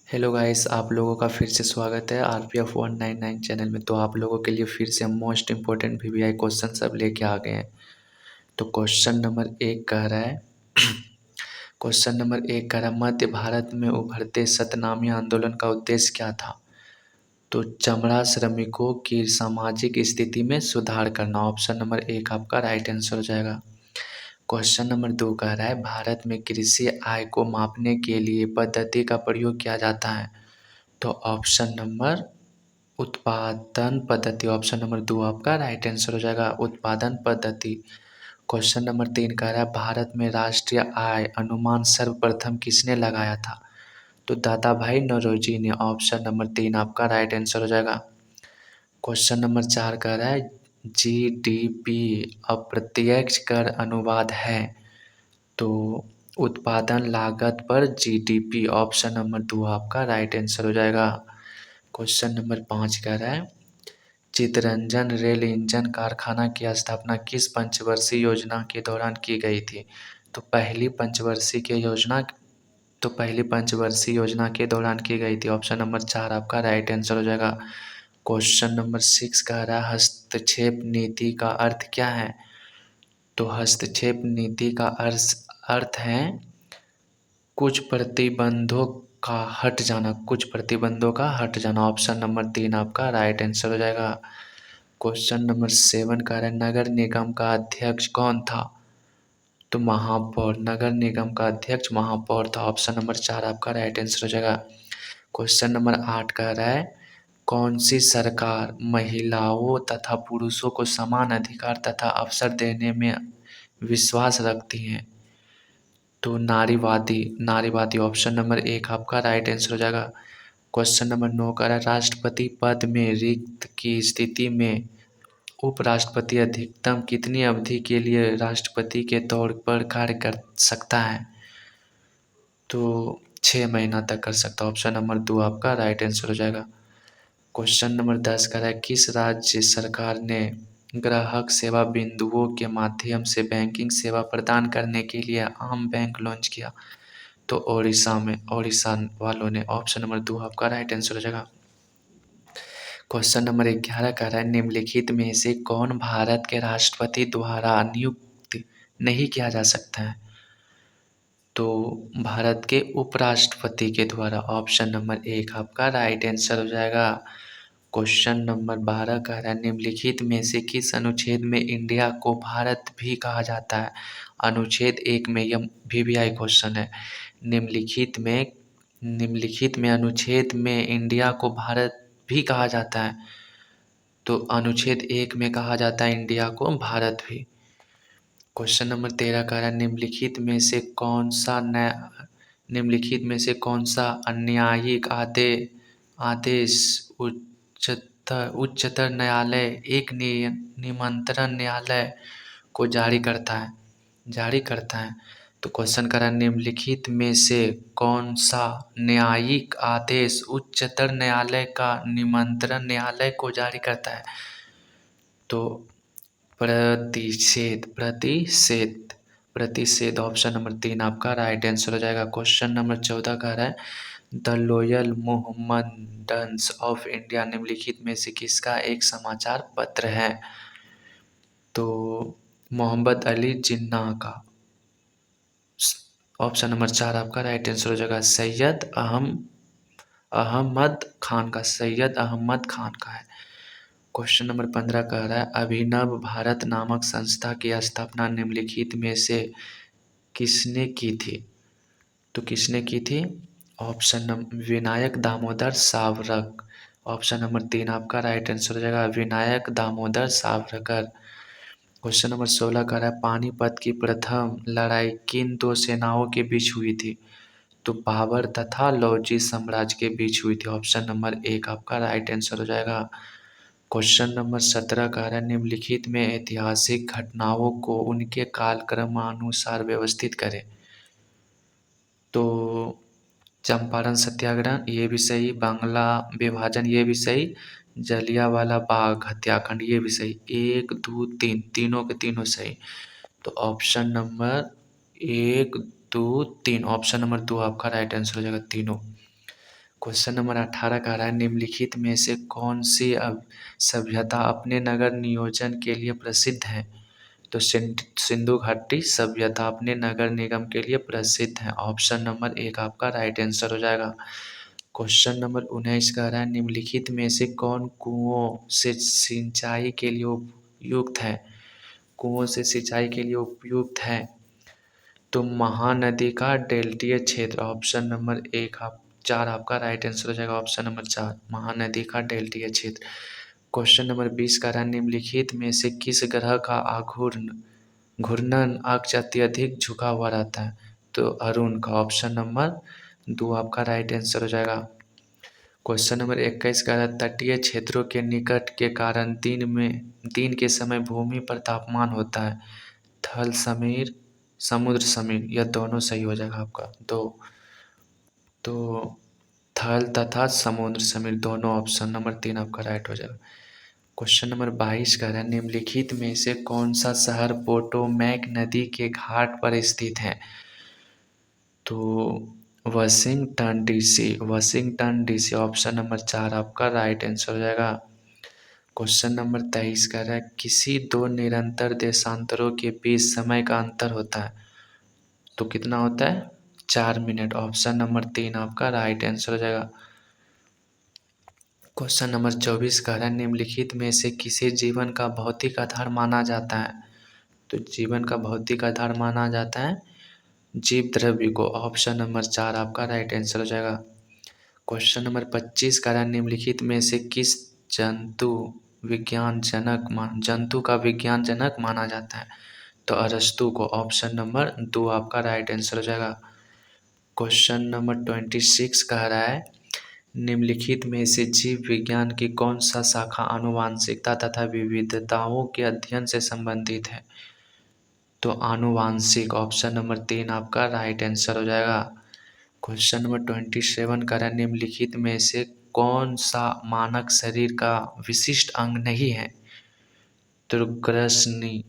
Hello guys, आप लोगों का फिर से स्वागत है आरपीएफ 199 चैनल में। तो आप लोगों के लिए फिर से हम मोस्ट इम्पोर्टेंट वीवीआई क्वेश्चन सब लेके आ गए हैं। तो क्वेश्चन नंबर एक कह रहा है क्वेश्चन नंबर एक कह रहा है, मध्य भारत में उभरते सतनामी आंदोलन का उद्देश्य क्या था? तो चमड़ा श्रमिकों की सामाजिक स्थिति में सुधार करना। ऑप्शन नंबर एक आपका राइट आंसर हो जाएगा। क्वेश्चन नंबर दो कह रहा है, भारत में कृषि आय को मापने के लिए पद्धति का प्रयोग किया जाता है। तो ऑप्शन नंबर उत्पादन पद्धति, ऑप्शन नंबर दो आपका राइट आंसर हो जाएगा, उत्पादन पद्धति। क्वेश्चन नंबर तीन कह रहा है, भारत में राष्ट्रीय आय अनुमान सर्वप्रथम किसने लगाया था? तो दादा भाई नौरोजी ने। ऑप्शन नंबर तीन आपका राइट आंसर हो जाएगा। क्वेश्चन नंबर चार कह रहा है, जीडीपी अप्रत्यक्ष कर अनुवाद है। तो उत्पादन लागत पर जीडीपी, ऑप्शन नंबर दो आपका राइट आंसर हो जाएगा। क्वेश्चन नंबर पाँच कह रहा है, चितरंजन रेल इंजन कारखाना की स्थापना किस पंचवर्षीय योजना के दौरान की गई थी? तो पहली पंचवर्षीय योजना के दौरान की गई थी। ऑप्शन नंबर चार आपका राइट आंसर हो जाएगा। क्वेश्चन नंबर सिक्स कह रहा है, हस्तक्षेप नीति का अर्थ क्या है? तो हस्तक्षेप नीति का अर्थ है कुछ प्रतिबंधों का हट जाना, कुछ प्रतिबंधों का हट जाना। ऑप्शन नंबर तीन आपका राइट आंसर हो जाएगा। क्वेश्चन नंबर सेवन कह रहा है, नगर निगम का अध्यक्ष कौन था? तो महापौर, नगर निगम का अध्यक्ष महापौर था। ऑप्शन नंबर चार आपका राइट आंसर हो जाएगा। क्वेश्चन नंबर आठ कह रहा है, कौन सी सरकार महिलाओं तथा पुरुषों को समान अधिकार तथा अवसर देने में विश्वास रखती है? तो नारीवादी, नारीवादी, ऑप्शन नंबर एक आपका राइट आंसर हो जाएगा। क्वेश्चन नंबर नौ कह रहा है, राष्ट्रपति पद में रिक्त की स्थिति में उपराष्ट्रपति अधिकतम कितनी अवधि के लिए राष्ट्रपति के तौर पर कार्य कर सकता है? तो 6 महीना तक कर सकता है। ऑप्शन नंबर दो आपका राइट आंसर हो जाएगा। क्वेश्चन नंबर 10 कह रहा है, किस राज्य सरकार ने ग्राहक सेवा बिंदुओं के माध्यम से बैंकिंग सेवा प्रदान करने के लिए आम बैंक लॉन्च किया? तो ओडिशा में, ओडिशा वालों ने। ऑप्शन नंबर दो आपका राइट आंसर हो जाएगा। क्वेश्चन नंबर 11 कह रहा है, निम्नलिखित में से कौन भारत के राष्ट्रपति द्वारा नियुक्त नहीं किया जा सकता है? तो भारत के उपराष्ट्रपति के द्वारा। ऑप्शन नंबर एक आपका राइट आंसर हो जाएगा। क्वेश्चन नंबर 12 कह रहा है, निम्नलिखित में से किस अनुच्छेद में इंडिया को भारत भी कहा जाता है? अनुच्छेद एक में, यह वीवीआई क्वेश्चन है। निम्नलिखित में अनुच्छेद में इंडिया को भारत भी कहा जाता है। तो अनुच्छेद एक में कहा जाता है इंडिया को भारत भी। क्वेश्चन नंबर 13 कह रहा है, निम्नलिखित में से कौन सा अन्यायिक आदेश उच्चतर न्यायालय एक निमंत्रण न्यायालय को जारी करता है। तो क्वेश्चन कर रहा है, निम्नलिखित में से कौन सा न्यायिक आदेश उच्चतर न्यायालय का निमंत्रण न्यायालय को जारी करता है? तो प्रतिषेध, ऑप्शन नंबर तीन आपका राइट आंसर हो जाएगा। क्वेश्चन नंबर 14 कह रहा है, the loyal Mohammedans of India निम्नलिखित में से किसका एक समाचार पत्र है? तो मोहम्मद अली जिन्ना का। ऑप्शन नंबर चार आपका राइट आंसर हो जाएगा। सैयद अहमद खान का है। क्वेश्चन नंबर 15 कह रहा है, अभिनव भारत नामक संस्था की स्थापना निम्नलिखित में से किसने की थी? तो किसने की थी? Option number Vinayak Damodar Savarkar. Option number तीन आपका राइट आंसर हो जाएगा, विनायक दामोदर सावरकर। क्वेश्चन नंबर 16 कह रहा है, पानीपत की प्रथम लड़ाई किन दो सेनाओं के बीच हुई थी? तो बाबर तथा लौजी साम्राज्य के बीच हुई थी। ऑप्शन नंबर एक आपका राइट आंसर हो जाएगा। क्वेश्चन नंबर 17 कह रहा है, निम्नलिखित में ऐतिहासिक घटनाओं को उनके कालक्रमानुसार व्यवस्थित करें। तो चंपारण सत्याग्रह ये भी सही, बांग्ला विभाजन ये भी सही, जलियांवाला बाग हत्याकांड ये भी सही। एक दो तीन, तीनों के तीनों सही। तो ऑप्शन नंबर एक दो तीन, ऑप्शन नंबर दो आपका राइट आंसर हो जाएगा, तीनों। क्वेश्चन नंबर 18 कह रहा है निम्नलिखित में से कौन सी सभ्यता अपने नगर नियोजन के लिए प्रसिद्ध है? तो सिंधु घाटी सभ्यता अपने नगर निगम के लिए प्रसिद्ध है। ऑप्शन नंबर 1 आपका राइट आंसर हो जाएगा। क्वेश्चन नंबर 19 कह रहा है निम्नलिखित में से कौन कुओं से सिंचाई के लिए उपयुक्त है? कुओं से सिंचाई के लिए उपयुक्त है तो महानदी का डेल्टीय क्षेत्र। ऑप्शन नंबर 4 आपका राइट आंसर हो जाएगा। ऑप्शन नंबर 4 महानदी का डेल्टीय क्षेत्र। क्वेश्चन नंबर 20 का निम्नलिखित में से किस ग्रह का घूर्णन अक्ष अत्यधिक झुका हुआ रहता है? तो अरुण का। ऑप्शन नंबर 2 आपका राइट आंसर हो जाएगा। क्वेश्चन नंबर 21 का तटीय क्षेत्रों के निकट के कारण दिन के समय भूमि पर तापमान होता है? थल समीर, समुद्र समीर, यह दोनों सही हो जाएगा आपका। तो थल तथा समुद्र समीर दोनों ऑप्शन नंबर 3 आपका राइट हो जाएगा। क्वेश्चन नंबर 22 का है निम्नलिखित में से कौन सा शहर पोटोमैक नदी के घाट पर स्थित है? तो वाशिंगटन डीसी ऑप्शन नंबर 4 आपका राइट आंसर हो जाएगा। क्वेश्चन नंबर 23 कह रहा है किसी दो निरंतर देशांतरों के बीच समय का अंतर होता है? तो कितना होता है? 4 मिनट। ऑप्शन नंबर 3 आपका राइट आंसर हो जाएगा। क्वेश्चन नंबर 24 कह रहा है निम्नलिखित में से किसे जीवन का भौतिक आधार माना जाता है? तो जीवन का भौतिक आधार माना जाता है जीव द्रव्य को। ऑप्शन नंबर 4 आपका राइट आंसर हो जाएगा। क्वेश्चन नंबर 25 कह रहा है निम्नलिखित में से किस जंतु का विज्ञान जनक माना जाता है? तो अरस्तु को। ऑप्शन नंबर 2 आपका राइट आंसर हो जाएगा। क्वेश्चन नंबर 26 कह रहा है निम्नलिखित में से जीव विज्ञान की कौन सा शाखा आनुवांशिकता तथा विविधताओं के अध्ययन से संबंधित है? तो आनुवांशिक। ऑप्शन नंबर 3 आपका राइट आंसर हो जाएगा। क्वेश्चन नंबर 27 कह रहा है निम्नलिखित में से कौन सा मानक शरीर का विशिष्ट अंग नहीं है? तो ग्रसनी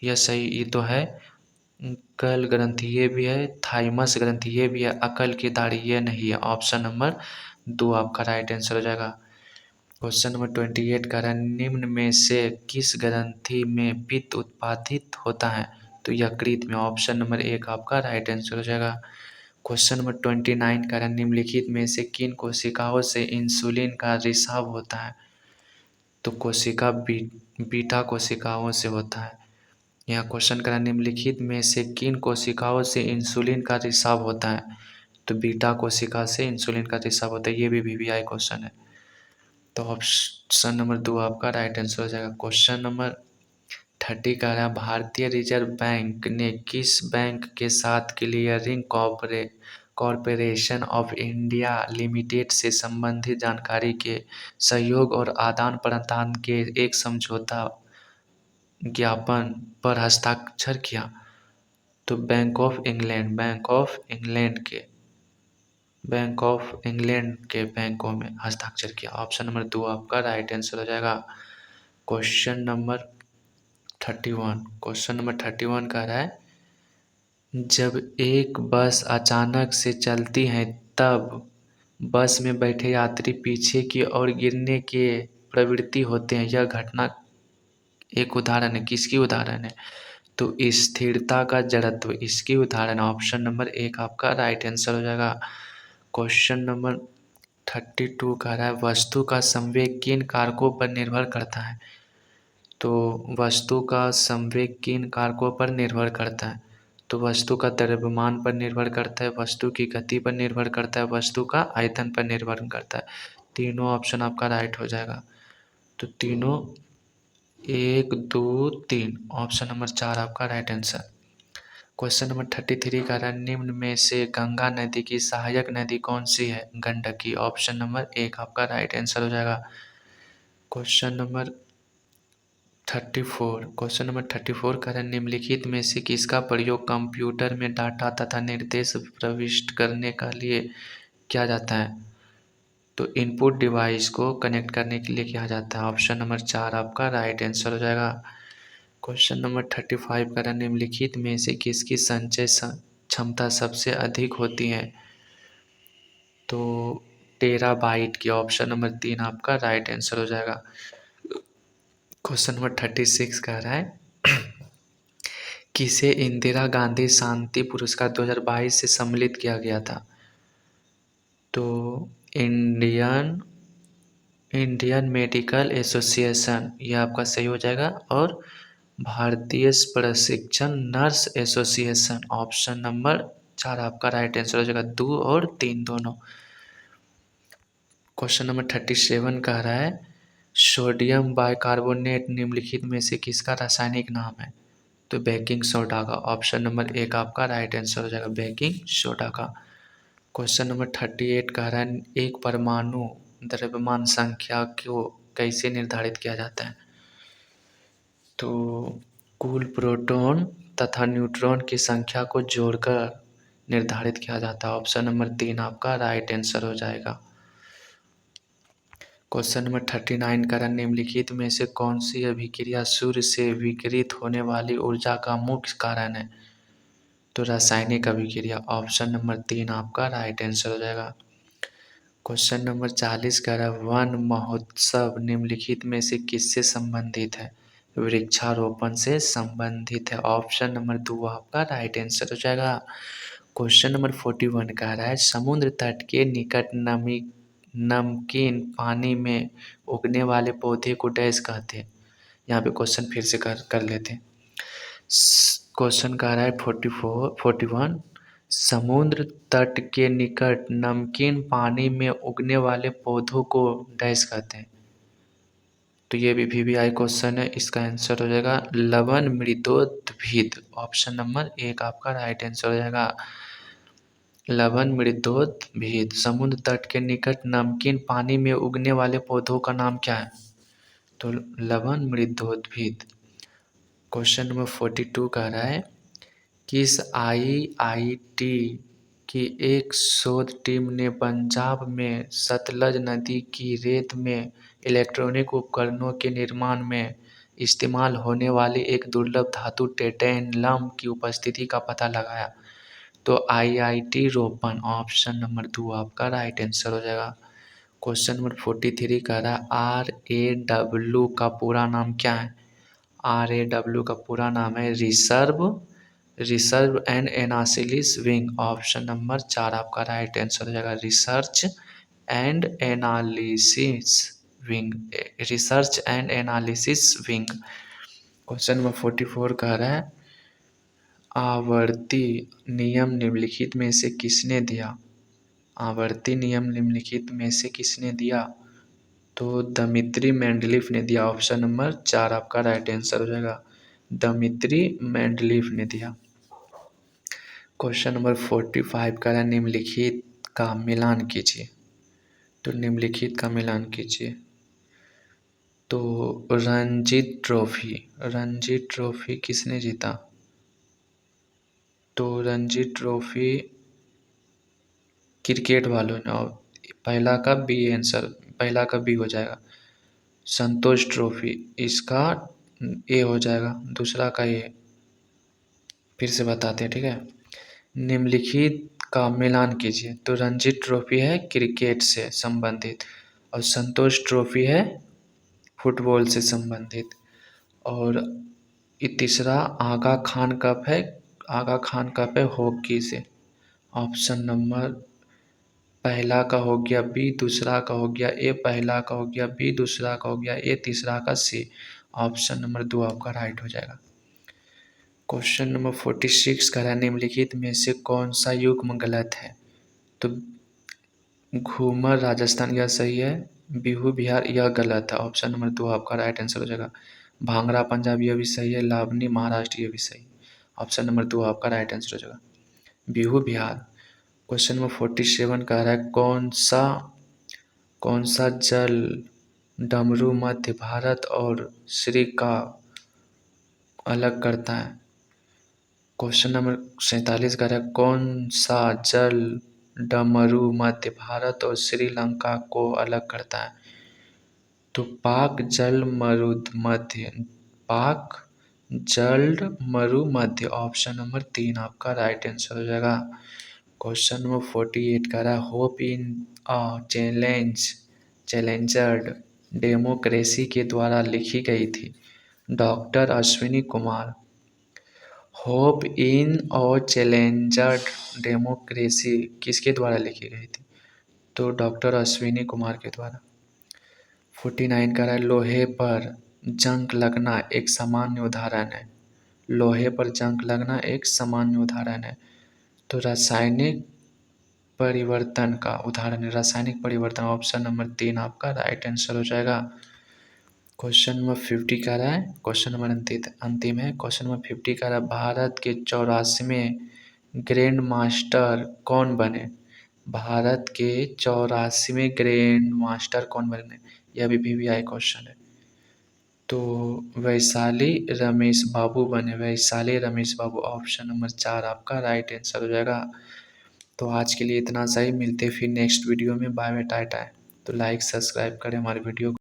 यह सही, ये तो है। कल ग्रंथि ये भी है, थाइमस ग्रंथि ये भी है, अकल की दाढ़ी ये नहीं है। ऑप्शन नंबर 2 आपका राइट आंसर हो जाएगा। क्वेश्चन नंबर 28 कह रहा है निम्न में से किस ग्रंथि में पित्त उत्पादित होता है? तो यकृत में। ऑप्शन नंबर 1 आपका राइट आंसर हो जाएगा। क्वेश्चन नंबर 29 कह रहा है निम्नलिखित में से किन कोशिकाओं से इंसुलिन का रिसाव होता है? तो कोशिका बीटा कोशिकाओं से होता है। यहाँ क्वेश्चन करा निम्नलिखित में से किन कोशिकाओं से इंसुलिन का रिसाव होता है? तो बीटा कोशिका से इंसुलिन का रिसाव होता है। ये भी वीवीआई क्वेश्चन है। तो ऑप्शन नंबर 2 आपका राइट आंसर हो जाएगा। क्वेश्चन नंबर 30 कह रहा है भारतीय रिजर्व बैंक ने किस बैंक के साथ clearing corporation of India limited से संबंधित जानकारी के सहयोग और आदान प्रदान के एक समझौता ज्ञापन पर हस्ताक्षर किया? तो बैंक ऑफ इंग्लैंड के बैंकों में हस्ताक्षर किया। ऑप्शन नंबर 2 आपका राइट आंसर हो जाएगा। क्वेश्चन नंबर 31 कह रहा है जब एक बस अचानक से चलती है तब बस में बैठे यात्री पीछे की ओर गिरने के प्रवृत्ति होते हैं। यह घटना एक उदाहरण है, किसकी उदाहरण है? तो स्थिरता का जड़त्व, इसकी उदाहरण। ऑप्शन नंबर 1 आपका राइट आंसर हो जाएगा। क्वेश्चन नंबर 32 कह रहा है वस्तु का संवेग किन कारकों पर निर्भर करता है? तो वस्तु का संवेग किन कारकों पर निर्भर करता है? तो वस्तु का द्रव्यमान पर निर्भर करता है, वस्तु की गति पर निर्भर करता है, वस्तु का आयतन पर निर्भर करता है। तीनों ऑप्शन आपका राइट हो जाएगा। तो तीनों 1 2 3 ऑप्शन नंबर 4 आपका राइट आंसर। क्वेश्चन नंबर 33 का रहा निम्न में से गंगा नदी की सहायक नदी कौन सी है? गंडकी। ऑप्शन नंबर 1 आपका राइट आंसर हो जाएगा। क्वेश्चन नंबर 34 का रहा निम्नलिखित में से किसका प्रयोग कंप्यूटर में डाटा तथा निर्देश प्रविष्ट करने के लिए किया जाता है? तो इनपुट डिवाइस को कनेक्ट करने के लिए किया जाता है। ऑप्शन नंबर 4 आपका राइट आंसर हो जाएगा। क्वेश्चन नंबर 35 का निम्नलिखित में से किसकी संचय क्षमता सबसे अधिक होती है? तो टेराबाइट की ऑप्शन नंबर 3 आपका राइट आंसर हो जाएगा। क्वेश्चन नंबर 36 कह रहा है किसे इंदिरा गांधी शांति पुरस्कार 2022 से सम्मिलित किया गया था? तो इंडियन इंडियन मेडिकल एसोसिएशन यह आपका सही हो जाएगा, और भारतीय प्रशिक्षण नर्स एसोसिएशन ऑप्शन नंबर 4 आपका राइट आंसर हो जाएगा, 2 और 3 दोनों। क्वेश्चन नंबर 37 कह रहा है सोडियम बाइकार्बोनेट निम्नलिखित में से किसका रासायनिक नाम है? तो बेकिंग सोडा का ऑप्शन नंबर 1 आपका राइट आंसर हो जाएगा, बेकिंग सोडा का। क्वेश्चन नंबर 38 कह रहा है एक परमाणु द्रव्यमान संख्या को कैसे निर्धारित किया जाता है? तो कुल प्रोटॉन तथा न्यूट्रॉन की संख्या को जोड़कर निर्धारित किया जाता है, ऑप्शन नंबर 3 आपका राइट आंसर हो जाएगा। क्वेश्चन नंबर 39 का निम्नलिखित में से कौन सी अभिक्रिया सूर्य से विकिरित होने वाली ऊर्जा का मुख्य कारण है? तो रासायनिक अभिक्रिया ऑप्शन नंबर 3 आपका राइट आंसर हो जाएगा। क्वेश्चन नंबर 40 कह रहा है वन महोत्सव निम्नलिखित में से किससे संबंधित है? वृक्षारोपण से संबंधित है, ऑप्शन नंबर 2 आपका राइट आंसर हो जाएगा। क्वेश्चन नंबर 41 कह रहा है समुद्र तट के निकट नमकीन पानी में उगने वाले पौधे को डैश कहते हैं। यहाँ पे क्वेश्चन फिर से कर लेते हैं। क्वेश्चन कह रहा है 41 समुद्र तट के निकट नमकीन पानी में उगने वाले पौधों को डैश कहते हैं। तो ये भी VVI क्वेश्चन है, इसका आंसर हो जाएगा लवण मृदोद्भिद, ऑप्शन नंबर 1 आपका राइट आंसर हो जाएगा। लवण मृदोद्भिद समुद्र तट के निकट नमकीन पानी में उगने वाले पौधों का नाम क्या है? तो लवण मृदोद्भिद। क्वेश्चन नंबर 42 कह रहा है किस IIT की एक शोध टीम ने पंजाब में सतलज नदी की रेत में इलेक्ट्रॉनिक उपकरणों के निर्माण में इस्तेमाल होने वाली एक दुर्लभ धातु टेंटेनलम की उपस्थिति का पता लगाया? तो IIT रोपन, ऑप्शन नंबर 2 आपका राइट आंसर हो जाएगा। क्वेश्चन नंबर 43 कह रहा है RAW का पूरा नाम क्या है? RAW का पूरा नाम है research and analysis wing, option number 4 आपका राइट आंसर हो जाएगा, research and analysis wing, research and analysis wing. Question number 44 कह रहा है आवर्ती नियम निम्नलिखित में से किसने दिया? आवर्ती नियम निम्नलिखित में से किसने दिया? तो दमित्री मेंडलीफ ने दिया, ऑप्शन नंबर 4 आपका राइट आंसर हो जाएगा, दमित्री मेंडलीफ ने दिया। क्वेश्चन नंबर 45 का निम्नलिखित का मिलान कीजिए। तो निम्नलिखित का मिलान कीजिए। तो रणजी ट्रॉफी किसने जीता? तो रणजी ट्रॉफी क्रिकेट वालों ने, और पहला का बी आंसर, पहला का बी हो जाएगा। संतोष ट्रॉफी इसका ए हो जाएगा, दूसरा का ए। फिर से बताते हैं, ठीक है। निम्नलिखित का मिलान कीजिए। तो रणजी ट्रॉफी है क्रिकेट से संबंधित, और संतोष ट्रॉफी है फुटबॉल से संबंधित, और ये तीसरा आगा खान कप है, आगा खान कप है हॉकी से। ऑप्शन नंबर पहला का हो गया बी, दूसरा का हो गया ए, पहला का हो गया बी, दूसरा का हो गया ए, तीसरा का सी, ऑप्शन नंबर 2 आपका राइट हो जाएगा। क्वेश्चन नंबर 46 कह रहा है निम्नलिखित में से कौन सा युग्म गलत है? तो घूमर राजस्थान यह सही है, बिहू बिहार यह गलत है, ऑप्शन नंबर 2 आपका राइट आंसर हो जाएगा। भांगड़ा पंजाब यह भी सही है, लावनी महाराष्ट्र यह भी सही, ऑप्शन नंबर 2 आपका राइट आंसर हो जाएगा, बिहू बिहार। क्वेश्चन नंबर 47 कह रहा है कौन सा जल डमरू मध्य भारत और श्री का अलग करता है? क्वेश्चन नंबर 47 कह रहा है कौन सा जल डमरू मध्य भारत और श्रीलंका को अलग करता है? तो पाक जल मरु मध्य, ऑप्शन नंबर 3 आपका राइट आंसर हो जाएगा। क्वेश्चन नंबर 48 कह रहा है होप इन चैलेंजर्ड डेमोक्रेसी के द्वारा लिखी गई थी। डॉक्टर अश्विनी कुमार। होप इन और चैलेंजर्ड डेमोक्रेसी किसके द्वारा लिखी गई थी? तो डॉक्टर अश्विनी कुमार के द्वारा। 49 का है लोहे पर जंग लगना एक सामान्य उदाहरण है। लोहे पर जंग लगना एक सामान्य उदाहरण है। तो रासायनिक परिवर्तन का उदाहरण है। रासायनिक परिवर्तन ऑप्शन नंबर 3 आपका राइट आंसर हो जाएगा। क्वेश्चन नंबर 50 का रहा है, क्वेश्चन नंबर अंतिम है। क्वेश्चन नंबर 50 का रहा भारत के 84वें ग्रैंड मास्टर कौन बने? भारत के 84वें ग्रैंड मास्टर कौन बने? यह भी PBI क्वेश्चन है। तो वैशाली रमेश बाबू बने। वैशाली रमेश बाबू ऑप्शन नंबर 4 आपका राइट आंसर हो जाएगा। तो आज के लिए इतना सही, मिलते फिर नेक्स्ट वीडियो में। Bye bye tata. तो लाइक सब्सक्राइब करें हमारे वीडियो को।